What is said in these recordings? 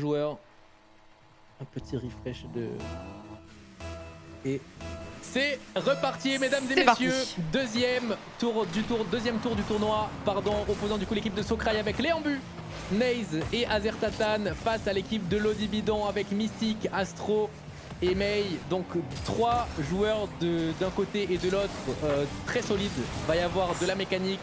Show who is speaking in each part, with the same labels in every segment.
Speaker 1: joueur. Un petit refresh de... Et c'est reparti, mesdames et messieurs. Deuxième tour du tournoi, opposant du coup l'équipe de Socraï avec Léambu, Naze et Azertatan face à l'équipe de Lodibidon avec Mystique, Astro et Mei. Donc 3 joueurs d'un côté et de l'autre très solides. Va y avoir de la mécanique.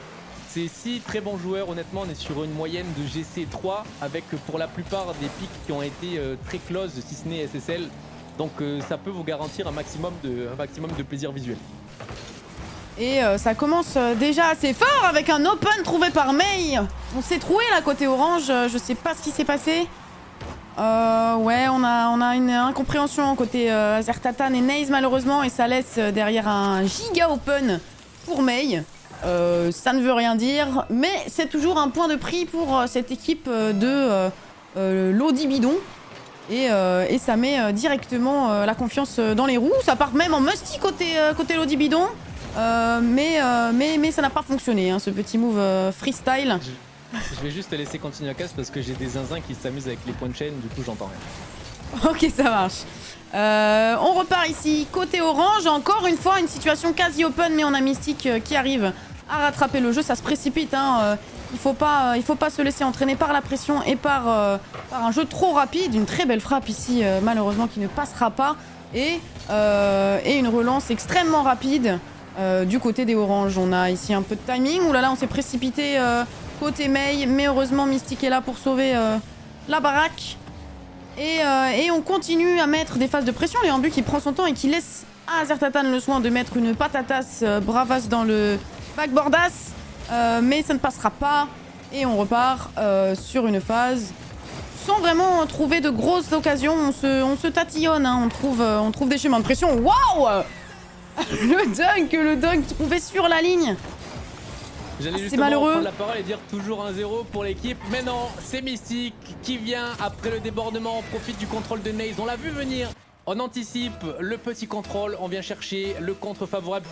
Speaker 1: C'est 6 très bons joueurs, honnêtement on est sur une moyenne de GC3 avec pour la plupart des pics qui ont été très close si ce n'est SSL. Donc ça peut vous garantir un maximum de plaisir visuel.
Speaker 2: Et ça commence déjà assez fort avec un open trouvé par Mei. On s'est troué là côté orange, je sais pas ce qui s'est passé. Ouais, on a une incompréhension côté Azertatan et Naze malheureusement et ça laisse derrière un giga open pour Mei. Ça ne veut rien dire, mais c'est toujours un point de prix pour cette équipe de Lodibidon. Et ça met directement la confiance dans les roues. Ça part même en musty côté Lodibidon. Mais ça n'a pas fonctionné, hein, ce petit move freestyle.
Speaker 1: Je vais juste te laisser continuer à casse parce que j'ai des zinzins qui s'amusent avec les points de chaîne, du coup j'entends rien.
Speaker 2: Ok, ça marche. On repart ici côté orange. Encore une fois, une situation quasi open, mais on a Mystique qui arrive à rattraper le jeu. Ça se précipite, hein. Il faut pas se laisser entraîner par la pression et par un jeu trop rapide. Une très belle frappe ici, malheureusement, qui ne passera pas. Et une relance extrêmement rapide du côté des oranges. On a ici un peu de timing. Ouh là là, on s'est précipité côté Mei. Mais heureusement, Mystique est là pour sauver la baraque. Et on continue à mettre des phases de pression. Léambu qui prend son temps et qui laisse à Azertatan le soin de mettre une patatas bravasse dans le backboardas. Mais ça ne passera pas. Et on repart sur une phase sans vraiment trouver de grosses occasions. On se tatillonne, hein. On trouve des chemins de pression. Waouh! Le dunk trouvé sur la ligne.
Speaker 1: J'allais justement prendre la parole et dire toujours 1-0 pour l'équipe. Mais non, c'est Mystique qui vient après le débordement. On profite du contrôle de Naze. On l'a vu venir. On anticipe le petit contrôle, on vient chercher le contre favorable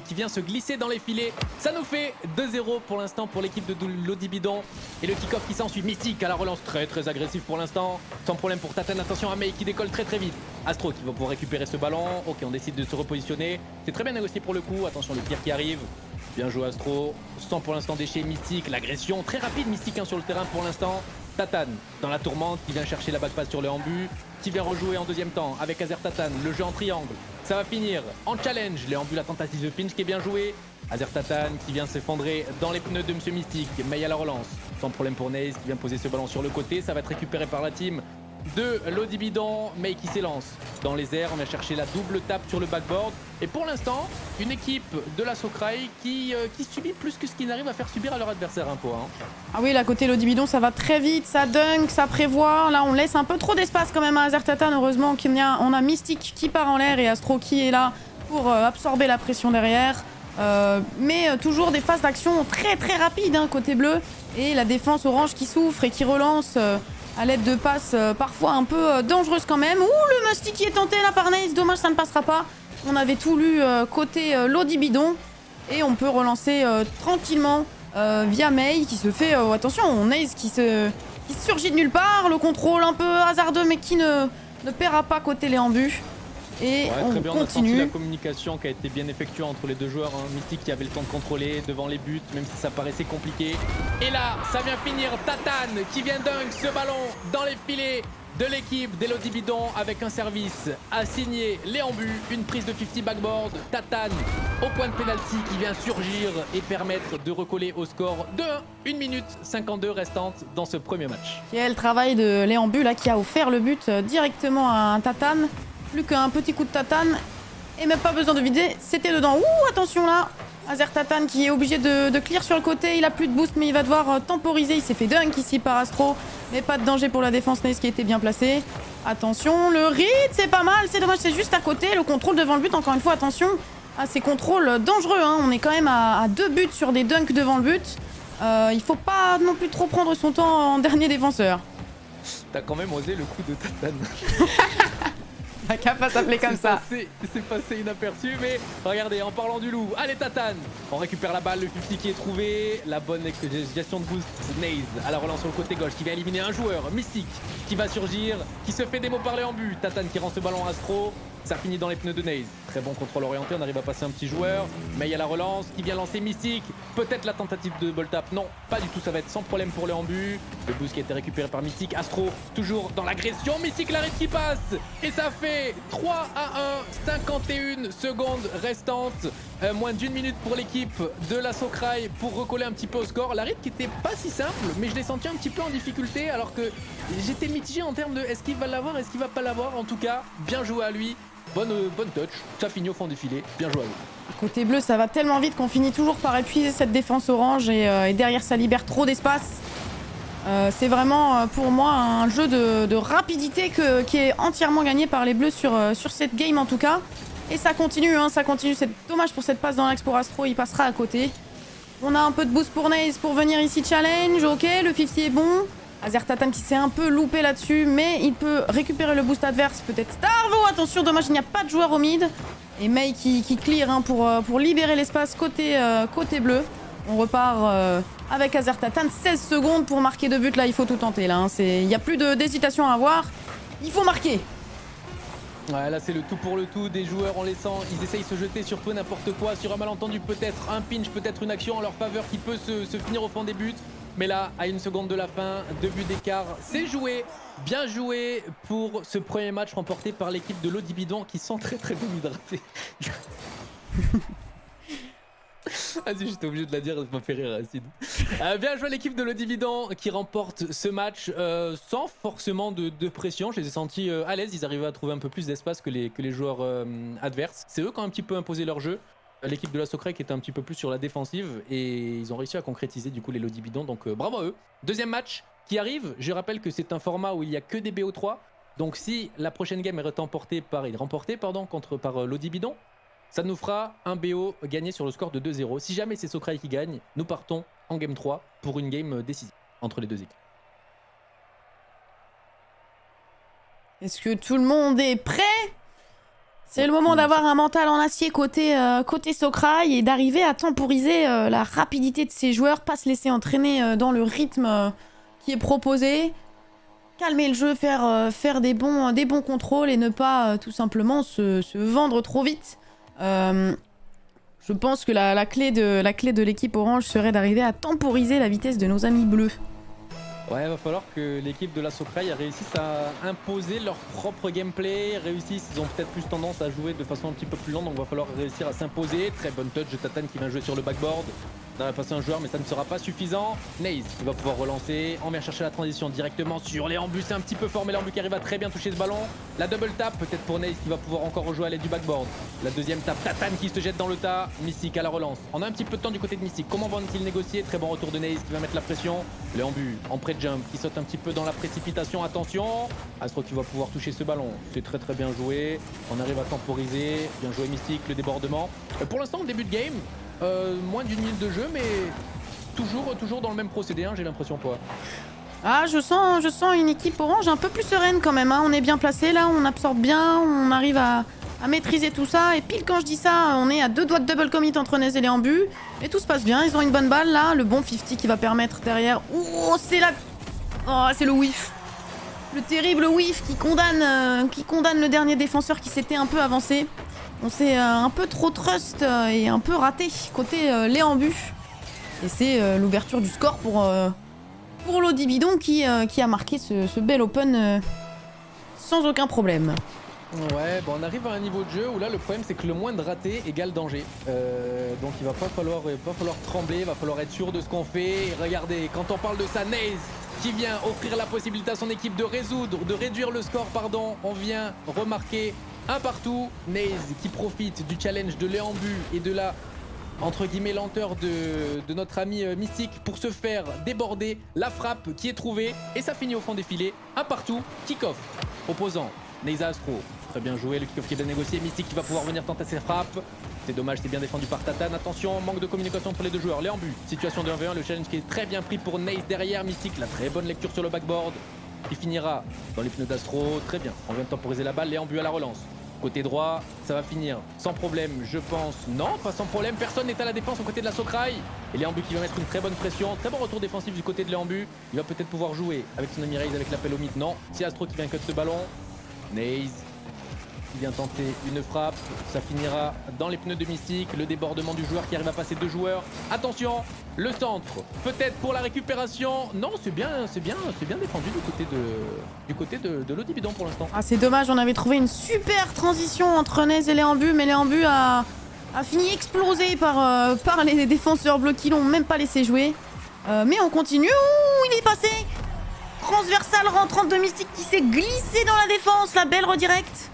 Speaker 1: qui vient se glisser dans les filets. Ça nous fait 2-0 pour l'instant pour l'équipe de Lodibidon. Et le kick-off qui s'ensuit, Mystique à la relance très agressif pour l'instant. Sans problème pour Tatan, attention à Mei qui décolle très vite. Astro qui va pouvoir récupérer ce ballon. Ok, on décide de se repositionner. C'est très bien négocié pour le coup, attention le tir qui arrive. Bien joué Astro, sans pour l'instant déchet Mystique, l'agression très rapide Mystique hein, sur le terrain pour l'instant. Tatan dans la tourmente qui vient chercher la backpass sur le Léambu, qui vient rejouer en deuxième temps avec Azertatan, le jeu en triangle. Ça va finir en challenge, Léambu la tentative de pinch qui est bien jouée. Azertatan qui vient s'effondrer dans les pneus de Monsieur Mystique, Mei à la relance. Sans problème pour Naze qui vient poser ce ballon sur le côté, ça va être récupéré par la team de Lodibidon, Mei qui s'élance dans les airs, on va chercher la double tape sur le backboard. Et pour l'instant, une équipe de la Socraï qui subit plus que ce qu'ils n'arrivent à faire subir à leur adversaire un point. Hein.
Speaker 2: Ah oui, là côté Lodibidon, ça va très vite, ça dunk, ça prévoit. Là, on laisse un peu trop d'espace quand même à Azertatan. Heureusement on a Mystique qui part en l'air et Astro qui est là pour absorber la pression derrière. Mais toujours des phases d'action très rapides hein, côté bleu. Et la défense orange qui souffre et qui relance à l'aide de passes parfois un peu dangereuses quand même. Ouh, le Musty qui est tenté là par Naze, dommage ça ne passera pas. On avait tout lu côté Lodibidon. Et on peut relancer tranquillement via Mei qui se fait... attention, Naze qui surgit de nulle part. Le contrôle un peu hasardeux mais qui ne paiera pas côté Léambu. Et
Speaker 1: ouais,
Speaker 2: on
Speaker 1: très bien,
Speaker 2: continue.
Speaker 1: On a senti la communication qui a été bien effectuée entre les deux joueurs. Hein. Mystique qui avait le temps de contrôler devant les buts, même si ça paraissait compliqué. Et là, ça vient finir. Tatan qui vient dunk ce ballon dans les filets de l'équipe des Lodibidon avec un service à signer Léambu. Une prise de 50 backboard. Tatan au point de pénalty qui vient surgir et permettre de recoller au score de 1 minute 52 restante dans ce premier match.
Speaker 2: Quel travail de Léambu là qui a offert le but directement à un Tatan. Plus qu'un petit coup de Tatan. Et même pas besoin de vider. C'était dedans. Ouh, attention là. Azertatan qui est obligé de clear sur le côté. Il a plus de boost mais il va devoir temporiser. Il s'est fait dunk ici par Astro. Mais pas de danger pour la défense Naze qui était bien placée. Attention, le read, c'est pas mal. C'est dommage, c'est juste à côté. Le contrôle devant le but, encore une fois, attention à ces contrôles dangereux. Hein. On est quand même à 2 buts sur des dunks devant le but. Il faut pas non plus trop prendre son temps en dernier défenseur.
Speaker 1: T'as quand même osé le coup de Tatan.
Speaker 2: T'as qu'à pas s'appeler comme ça.
Speaker 1: C'est passé inaperçu, mais regardez, en parlant du loup, allez Tatane, on récupère la balle, le 50 qui est trouvé, la bonne gestion de boost, Naze à la relance sur le côté gauche qui va éliminer un joueur, Mystique qui va surgir, qui se fait démo parler en but, Tatane qui rend ce ballon Astro, ça finit dans les pneus de Naze. Très bon contrôle orienté, on arrive à passer un petit joueur, mais il y a la relance qui vient lancer Mystique, peut-être la tentative de ball tap, non, pas du tout, ça va être sans problème pour le en-but, le boost qui a été récupéré par Mystique, Astro toujours dans l'agression, Mystique l'arrête qui passe, et ça fait 3-1, 51 secondes restantes, moins d'une minute pour l'équipe de la Socraï pour recoller un petit peu au score. La rythme qui était pas si simple, mais je l'ai senti un petit peu en difficulté alors que j'étais mitigé en termes de est-ce qu'il va l'avoir, est-ce qu'il va pas l'avoir. En tout cas, bien joué à lui, bonne touch, ça finit au fond du filet, bien joué à lui.
Speaker 2: Côté bleu, ça va tellement vite qu'on finit toujours par épuiser cette défense orange et derrière ça libère trop d'espace. C'est vraiment pour moi un jeu de rapidité qui est entièrement gagné par les bleus sur cette game en tout cas. Et ça continue, ça continue. C'est dommage pour cette passe dans l'axe pour Astro, il passera à côté. On a un peu de boost pour Naze pour venir ici challenge, ok, le 50 est bon. Azertatan qui s'est un peu loupé là-dessus, mais il peut récupérer le boost adverse, peut-être Starvo, attention, dommage, il n'y a pas de joueur au mid. Et Mei qui clear pour libérer l'espace côté bleu. On repart avec Azertatan, 16 secondes pour marquer 2 buts, là il faut tout tenter, là. Il n'y a plus d'hésitation à avoir, il faut marquer.
Speaker 1: Ouais, là c'est le tout pour le tout des joueurs en laissant, ils essayent de se jeter sur tout et n'importe quoi, sur un malentendu peut-être, un pinch, peut-être une action en leur faveur qui peut se finir au fond des buts. Mais là, à 1 seconde de la fin, 2 buts d'écart, c'est joué, bien joué pour ce premier match remporté par l'équipe de l'Audibidon qui sont très bien hydratés. Vas-y, j'étais obligé de la dire, ça m'a fait rire, Acide. Bien joué l'équipe de l'Audibidon qui remporte ce match sans forcément de pression. Je les ai sentis à l'aise, ils arrivaient à trouver un peu plus d'espace que les joueurs adverses. C'est eux qui ont un petit peu imposé leur jeu. L'équipe de la Socraï qui était un petit peu plus sur la défensive et ils ont réussi à concrétiser du coup les l'Audibidon, donc bravo à eux. Deuxième match qui arrive, je rappelle que c'est un format où il n'y a que des BO3. Donc si la prochaine game est remportée par l'Audibidon, ça nous fera un BO gagné sur le score de 2-0. Si jamais c'est Socraï qui gagne, nous partons en game 3 pour une game décisive entre les deux équipes.
Speaker 2: Est-ce que tout le monde est prêt ? C'est le moment d'avoir un mental en acier côté Socraï et d'arriver à temporiser la rapidité de ses joueurs, pas se laisser entraîner dans le rythme qui est proposé, calmer le jeu, faire des bons contrôles et ne pas tout simplement se vendre trop vite. Je pense que la clé de l'équipe orange serait d'arriver à temporiser la vitesse de nos amis bleus.
Speaker 1: Ouais, il va falloir que l'équipe de la Socraï réussisse à imposer leur propre gameplay, ils ont peut-être plus tendance à jouer de façon un petit peu plus lente, donc il va falloir réussir à s'imposer. Très bonne touch de Tatane qui vient jouer sur le backboard. On va passer un joueur, mais ça ne sera pas suffisant. Naze qui va pouvoir relancer, on vient chercher la transition directement sur les embus, c'est un petit peu fort, mais l'embu qui arrive à très bien toucher ce ballon. La double tap, peut-être pour Naze qui va pouvoir encore rejouer à l'aide du backboard. La deuxième tap, Tatane qui se jette dans le tas, Mystique à la relance. On a un petit peu de temps du côté de Mystique, comment vont-ils négocier? Très bon retour de Naze qui va mettre la pression. Le embu en pré-jump qui saute un petit peu dans la précipitation, attention. Astro qui va pouvoir toucher ce ballon, c'est très bien joué. On arrive à temporiser, bien joué Mystique, le débordement. Pour l'instant, début de game, moins d'une minute de jeu, mais toujours dans le même procédé, hein, j'ai l'impression quoi.
Speaker 2: Ah, je sens une équipe orange un peu plus sereine quand même, hein. On est bien placé là, on absorbe bien, on arrive à maîtriser tout ça. Et pile quand je dis ça, on est à 2 doigts de double commit entre Naze et les embus. Et tout se passe bien, ils ont une bonne balle là, le bon 50 qui va permettre derrière. Oh, c'est le whiff. Le terrible whiff qui condamne le dernier défenseur qui s'était un peu avancé. On s'est un peu trop trust et un peu raté côté les embus. Et c'est l'ouverture du score pour l'Audibidon qui a marqué ce bel open sans aucun problème.
Speaker 1: Ouais, bon, on arrive à un niveau de jeu où là le problème c'est que le moindre raté égale danger. Donc il va pas falloir trembler, il va falloir être sûr de ce qu'on fait. Et regardez, quand on parle de ça, Naze qui vient offrir la possibilité à son équipe de réduire le score, pardon. On vient remarquer un partout. Naze qui profite du challenge de l'embu et de la entre guillemets lenteur de notre ami Mystique pour se faire déborder. La frappe qui est trouvée et ça finit au fond des filets. Un partout, kick-off opposant Naze Astro. Très bien joué, le kick-off qui est bien négocié. Mystique qui va pouvoir venir tenter ses frappes. C'est dommage, c'est bien défendu par Tatane. Attention, manque de communication entre les deux joueurs. Les embus, situation de 1v1, le challenge qui est très bien pris pour Naze derrière. Mystique, la très bonne lecture sur le backboard. qui finira dans les pneus d'Astro. Très bien, on vient de temporiser la balle, Léambu à la relance. Côté droit, ça va finir sans problème, je pense. Non, pas sans problème, personne n'est à la défense au côté de la Socraï. Et Léambu qui va mettre une très bonne pression, très bon retour défensif du côté de Léambu. Il va peut-être pouvoir jouer avec son ami Raze avec l'appel au mid. Non, c'est Astro qui vient cut ce ballon. Naze qui vient tenter une frappe, ça finira dans les pneus de Mystique, le débordement du joueur qui arrive à passer 2 joueurs. Attention, le centre, peut-être pour la récupération. Non, c'est bien défendu du côté de l'Audibidon pour l'instant.
Speaker 2: Ah, c'est dommage, on avait trouvé une super transition entre Naze et Léambu, mais Léambu a fini explosé par les défenseurs bleus qui l'ont même pas laissé jouer. Mais on continue. Ouh, il est passé. Transversale rentrante de Mystique qui s'est glissé dans la défense, la belle redirect.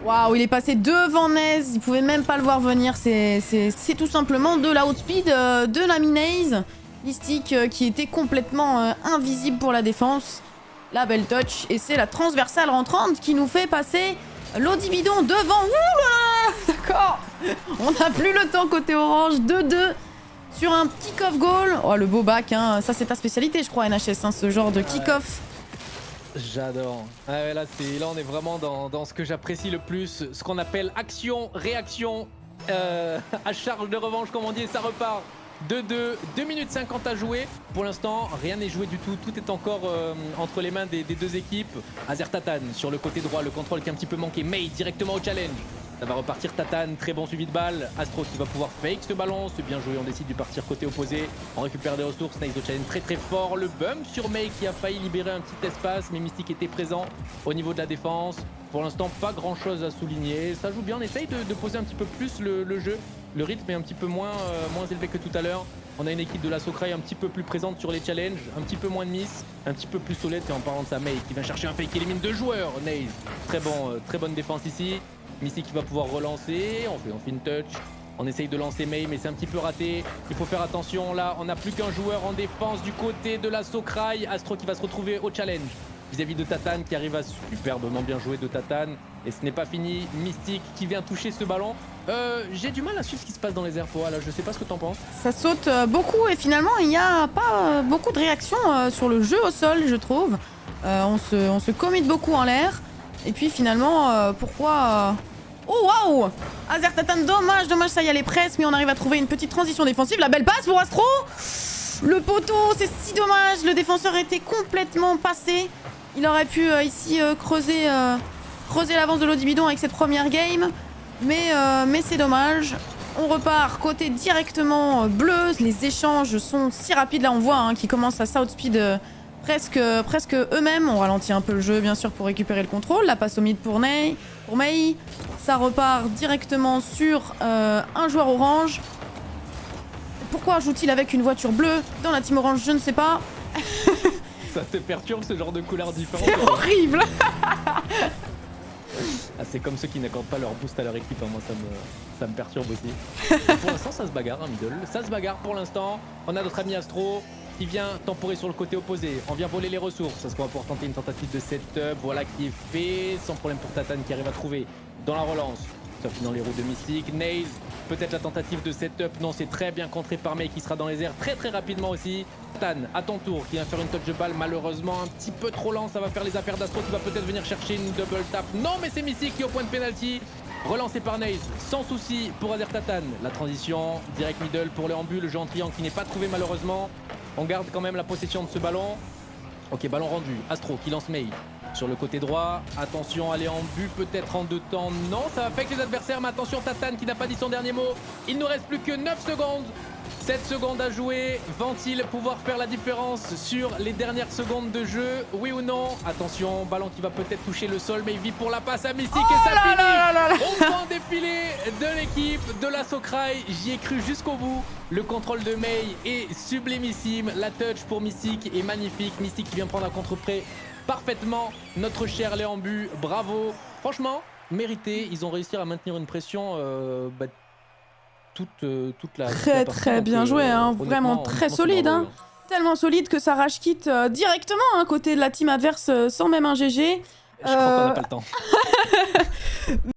Speaker 2: Waouh, il est passé devant Naze, il pouvait même pas le voir venir, c'est tout simplement de la outspeed de l'ami Naze. Mystique qui était complètement invisible pour la défense. La belle touch, et c'est la transversale rentrante qui nous fait passer l'Audibidon devant. Ouh, d'accord. On n'a plus le temps côté orange, 2-2 sur un kick-off goal. Oh, le beau back, hein. Ça c'est ta spécialité je crois NHS, hein, ce genre de kick-off.
Speaker 1: J'adore. Ah ouais, là on est vraiment dans ce que j'apprécie le plus, ce qu'on appelle action-réaction à charge de revanche comme on dit, et ça repart. 2-2, 2 minutes 50 à jouer. Pour l'instant, rien n'est joué du tout. Tout est encore entre les mains des deux équipes. Azertatan sur le côté droit, le contrôle qui est un petit peu manqué. May directement au challenge. Ça va repartir Tatane, très bon suivi de balle. Astro qui va pouvoir fake ce ballon, c'est bien joué, on décide de partir côté opposé. On récupère des ressources, Naze au challenge très fort. Le bump sur May qui a failli libérer un petit espace, mais Mystique était présent au niveau de la défense. Pour l'instant, pas grand chose à souligner. Ça joue bien, on essaye de poser un petit peu plus le jeu. Le rythme est un petit peu moins élevé que tout à l'heure. On a une équipe de la Socraï un petit peu plus présente sur les challenges, un petit peu moins de miss, un petit peu plus solide. Et en parlant de sa May qui vient chercher un fake qui élimine 2 joueurs. Naze, très bonne défense ici. Mystique qui va pouvoir relancer, on fait une touch, on essaye de lancer May mais c'est un petit peu raté, il faut faire attention là, on n'a plus qu'un joueur en défense du côté de la Socraï. Astro qui va se retrouver au challenge vis-à-vis de Tatane qui arrive à superbement bien jouer de Tatane, et ce n'est pas fini, Mystique qui vient toucher ce ballon. J'ai du mal à suivre ce qui se passe dans les airs, là, je sais pas ce que t'en penses.
Speaker 2: Ça saute beaucoup et finalement il n'y a pas beaucoup de réactions sur le jeu au sol je trouve. On se commit beaucoup en l'air et puis finalement pourquoi... Oh waouh! Azertatan, dommage, ça y est, les presses, mais on arrive à trouver une petite transition défensive. La belle passe pour Astro! Le poteau, c'est si dommage, le défenseur était complètement passé. Il aurait pu ici creuser l'avance de l'Audibidon avec cette première game. Mais c'est dommage. On repart côté directement bleu. Les échanges sont si rapides. Là, on voit qu'ils commencent à s'outspeed presque eux-mêmes. On ralentit un peu le jeu, bien sûr, pour récupérer le contrôle. La passe au mid pour May. Ça repart directement sur un joueur orange. Pourquoi joue-t-il avec une voiture bleue dans la team orange? Je ne sais pas.
Speaker 1: Ça te perturbe ce genre de couleurs différentes?
Speaker 2: C'est horrible.
Speaker 1: Ah, c'est comme ceux qui n'accordent pas leur boost à leur équipe, hein. Moi ça me perturbe aussi. Pour l'instant ça se bagarre, middle. Ça se bagarre pour l'instant. On a notre ami Astro qui vient temporer sur le côté opposé. On vient voler les ressources. Ça se voit pour tenter une tentative de setup. Voilà qui est fait. Sans problème pour Tatane qui arrive à trouver dans la relance. Ça finit dans les roues de Mystique. Naze, peut-être la tentative de setup. Non, c'est très bien contré par May qui sera dans les airs très rapidement aussi. Tatane, à ton tour, qui vient faire une touch de balle. Malheureusement, un petit peu trop lent. Ça va faire les affaires d'Astro qui va peut-être venir chercher une double tap. Non, mais c'est Mystique qui est au point de penalty. Relancé par Naze, sans souci pour Azertatan. La transition, direct middle pour Léambu, le jeu en triangle qui n'est pas trouvé malheureusement. On garde quand même la possession de ce ballon. Ok, ballon rendu. Astro qui lance May sur le côté droit. Attention, aller en but peut-être en 2 temps. Non, ça va faire que les adversaires. Mais attention, Tatane qui n'a pas dit son dernier mot. Il ne reste plus que 9 secondes. 7 secondes à jouer. Vont-ils pouvoir faire la différence sur les dernières secondes de jeu? Oui ou non? Attention, ballon qui va peut-être toucher le sol, mais il vit pour la passe à Mystique et ça finit. On voit un défilé de l'équipe de la Socraï. J'y ai cru jusqu'au bout. Le contrôle de May est sublimissime. La touch pour Mystique est magnifique. Mystique qui vient prendre un contre-prêt parfaitement. Notre cher Léambu, bravo. Franchement, mérité. Ils ont réussi à maintenir une pression toute la
Speaker 2: très bien joué, hein. Vraiment très solide, hein. Tellement solide que ça rage quitte directement côté de la team adverse sans même un GG.
Speaker 1: Je crois qu'on n'a pas le temps.